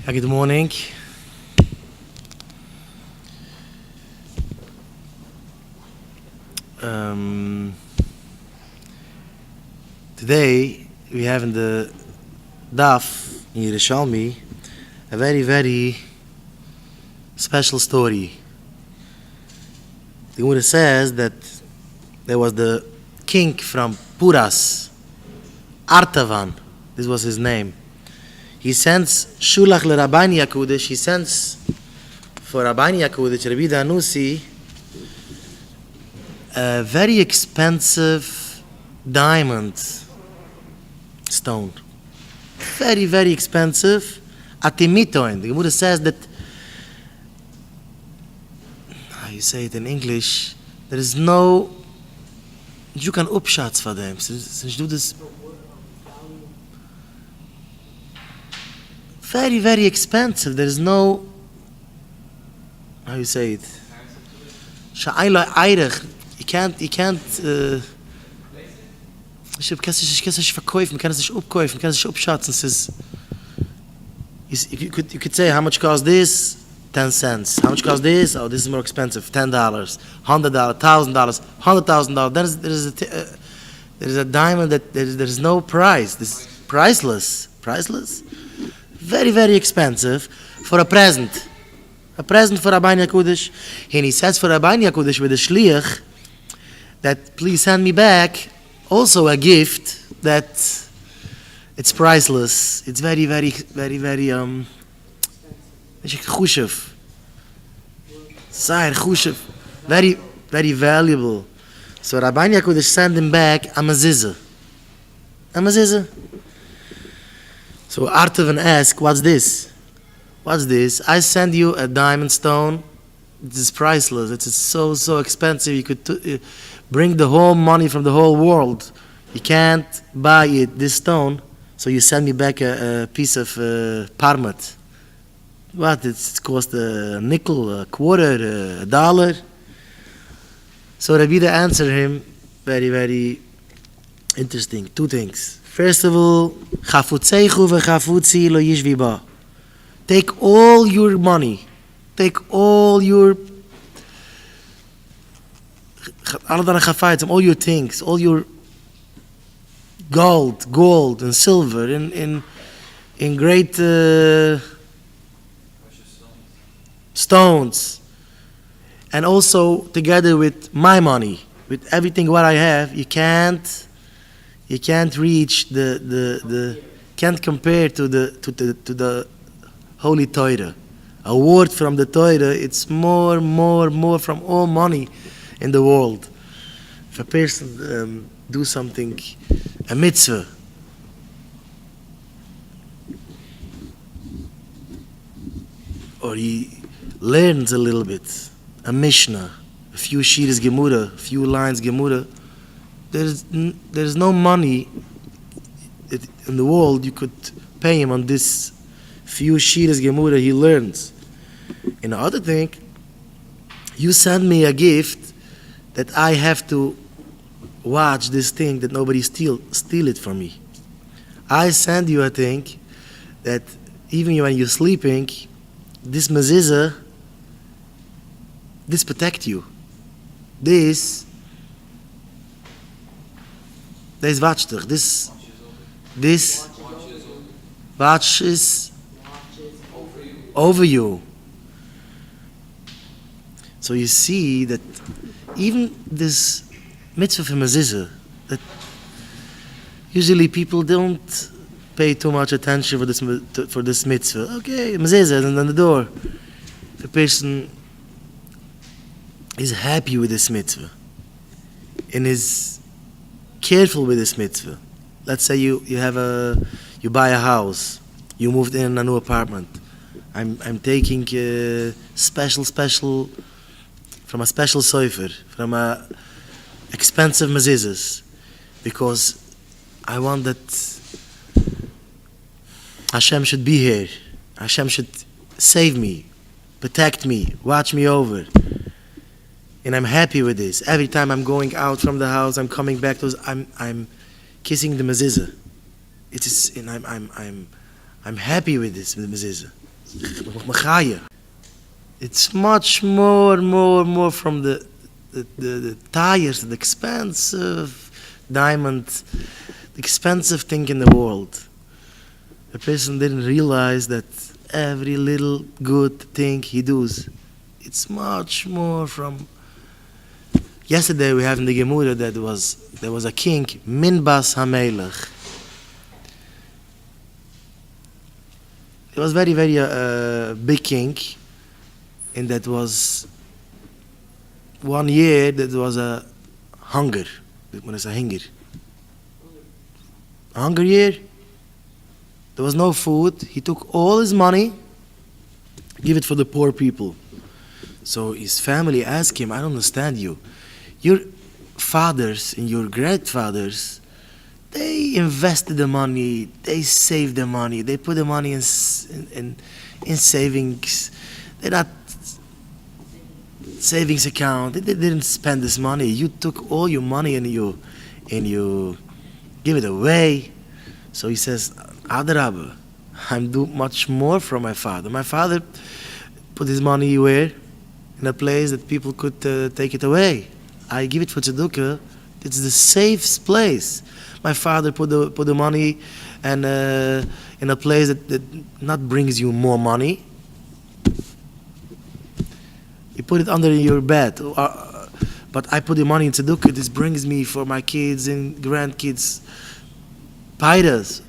Good morning. Today we have in the Daf in Yerushalmi a very, very special story. The Gemara says that there was the king from Puras, Artavan. This was his name. He sends Shulach le Rabbi Yakudish. He sends for Rabbi Yakudish, Rabbi Danusi, a very expensive diamond stone. Very, very expensive. Atimitoin. The Gemara says that, how you say it in English, there is no, you can upshots for them. Since you do this, very, very expensive. There is no, how you say it? Sha'ayla Eirech. You can't, ich kann es nicht verkaufen, man kann es nicht upkaufen, man kann es nicht upschatzen. You could say, how much cost this? 10 cents. How much cost this? Oh, this is more expensive. $10, $100, $1,000, $100,000. There is a diamond that there is no price. This is priceless. Priceless? Very, very expensive for a present. A present for Rabbi Yakudish. And he says for Rabbi Yakudish with a shliach that please send me back also a gift that it's priceless. It's very, very, very, very chushev. Very, very valuable. So Rabbi Yakudish sent him back a mezuzah. A mezuzah. So Artavan asked, what's this? What's this? I send you a diamond stone. It is priceless. It's so expensive. You could bring the whole money from the whole world. You can't buy it, this stone. So you send me back a piece of parmat. What? It's cost a nickel, a quarter, a dollar. So Rabbi answered him very, very interesting. Two things. First of all, chafutzechu v'chafutzi lo yishvi ba. Take all your money. Take all your all your things, all your gold and silver in great stones, and also together with my money, with everything what I have. You can't reach can't compare to the Holy Torah. A word from the Torah, it's more from all money in the world. If a person do something, a mitzvah, or he learns a little bit, a Mishnah, a few shiras Gemura, a few lines Gemura, there's no money in the world you could pay him on this few shiras Gemura he learns. And the other thing, you send me a gift that I have to watch this thing that nobody steal it from me. I send you a thing that even when you're sleeping, this mezuzah, this protect you. This watch dich. This watches over you. So you see that even this mitzvah for mezuzah, that usually people don't pay too much attention for this mitzvah. Okay, mezuzah, and then the door. The person is happy with this mitzvah and is careful with this mitzvah. Let's say you buy a house, you moved in a new apartment. I'm taking special from a special sofer, from a expensive mezuzahs, because I want that Hashem should be here. Hashem should save me, protect me, watch me over. And I'm happy with this. Every time I'm going out from the house, I'm coming back to I'm kissing the mezuzah. It is, and I'm happy with this, with the mezuzah. It's much more from the tires, the expensive diamond, the expensive thing in the world. A person didn't realize that every little good thing he does, it's much more from. Yesterday we have in the Gemara that there was a king, Minbas HaMelech. He was very big king, and that was 1 year that was a hunger. When it's a hunger year. There was no food. He took all his money, give it for the poor people. So his family asked him, I don't understand you. Your fathers and your grandfathers, they invested the money, they saved the money, they put the money in savings. They're not savings account. They didn't spend this money. You took all your money and you give it away. So he says, Adarabba, I'm doing much more from my father. My father put his money where? In a place that people could take it away. I give it for tzedukah. It's the safe place. My father put the money and in a place that not brings you more money. You put it under your bed. But I put the money in tzedukah. This brings me for my kids and grandkids. Paidas.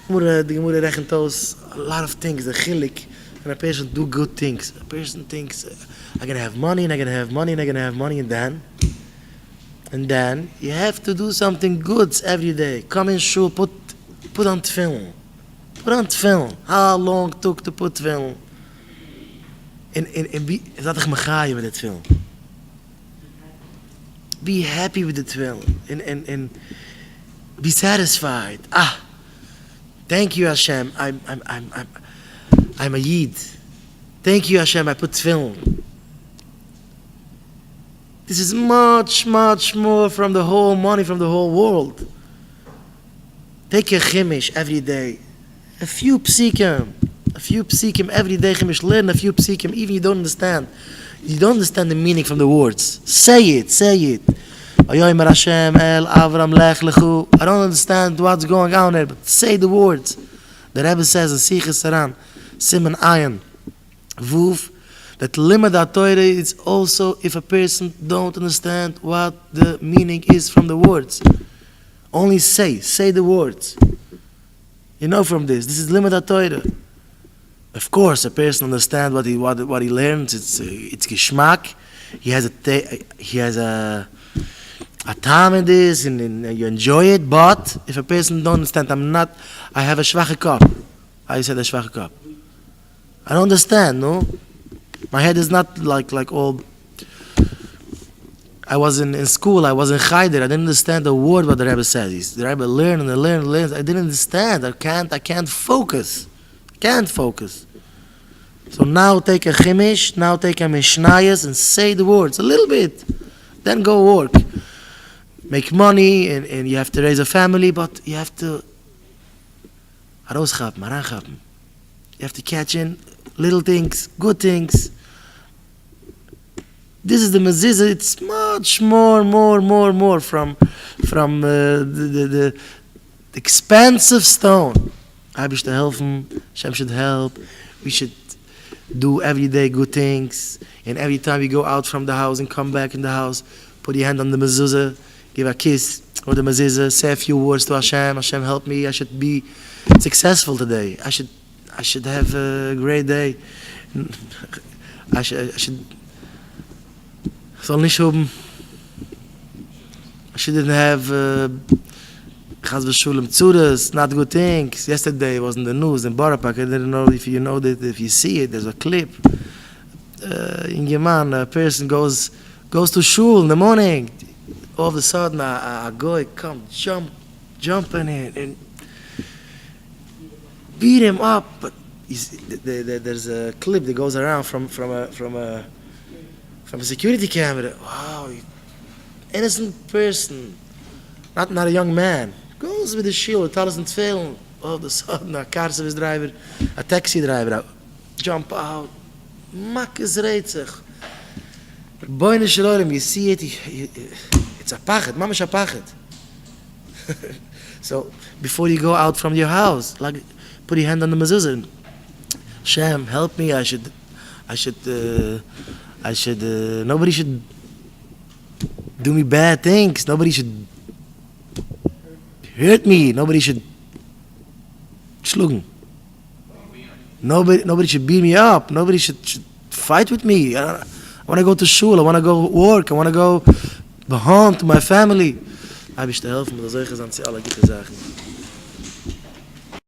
The Gemara rechnet aus a lot of things. The chilik. And a person do good things. A person thinks, I'm going to have money, and I'm going to have money, and I'm going to have money, and then you have to do something good every day. Come in shul, put on tefillin. Put on tefillin. How long it took to put tefillin? And be, zat ich mechaye with the tefillin. Be happy with the tefillin. And be satisfied. Thank you, Hashem. I'm a Yid. Thank you, Hashem. I put tefillin. This is much more from the whole money, from the whole world. Take a chimish every day. A few psikim every day. Chimish, learn a few psikim, even you don't understand. You don't understand the meaning from the words. Say it. Ayoymer Hashem el Avram lech lechu. I don't understand what's going on there, but say the words. The Rebbe says in Sichas Saran, Siman Ayin, Vuf, that limit our Torah is also if a person don't understand what the meaning is from the words. Only say the words. You know from this is limit our Torah. Of course, a person understands what he learns. It's geschmack. He has a time in this, and you enjoy it. But if a person don't understand, I have a schwache Kopf. I said a schwache Kopf. I don't understand, no? My head is not like all. I was in school, I was in Chayder, I didn't understand the word what the Rebbe says. The Rebbe learns. I didn't understand. I can't focus. So now take a chimish, now take a mishnayos and say the words a little bit. Then go work. Make money and you have to raise a family, but you have to you have to catch in little things, good things. This is the mezuzah. It's much more from the expensive stone. I wish to help him. Hashem should help. We should do every day good things. And every time we go out from the house and come back in the house, put your hand on the mezuzah, give a kiss or the mezuzah, say a few words to Hashem. Hashem help me. I should be successful today. I should have a great day. I should. I shouldn't have Tizku L'mitzvos, not good things. Yesterday it was in the news in Barapak. I didn't know if you know that, if you see it, there's a clip. In Yemen, a person goes to shul in the morning. All of a sudden, a guy comes jumping in and beat him up. But there's a clip that goes around from a security camera. Wow, innocent person, not a young man, goes with the shield, tells him to fail. All of a sudden, a car service driver, a taxi driver, jump out. Makkes reitzig. Boy Shalom, you see it, it's a pachet, mamash a pachet. So, before you go out from your house, like, put your hand on the mezuzah. Shem, help me, nobody should do me bad things. Nobody should hurt me. Nobody should schlugen. Nobody should beat me up. Nobody should fight with me. I want to go to shul. I want to go work. I want to go home to my family. I wish to help me. Das ist alle gute Sachen.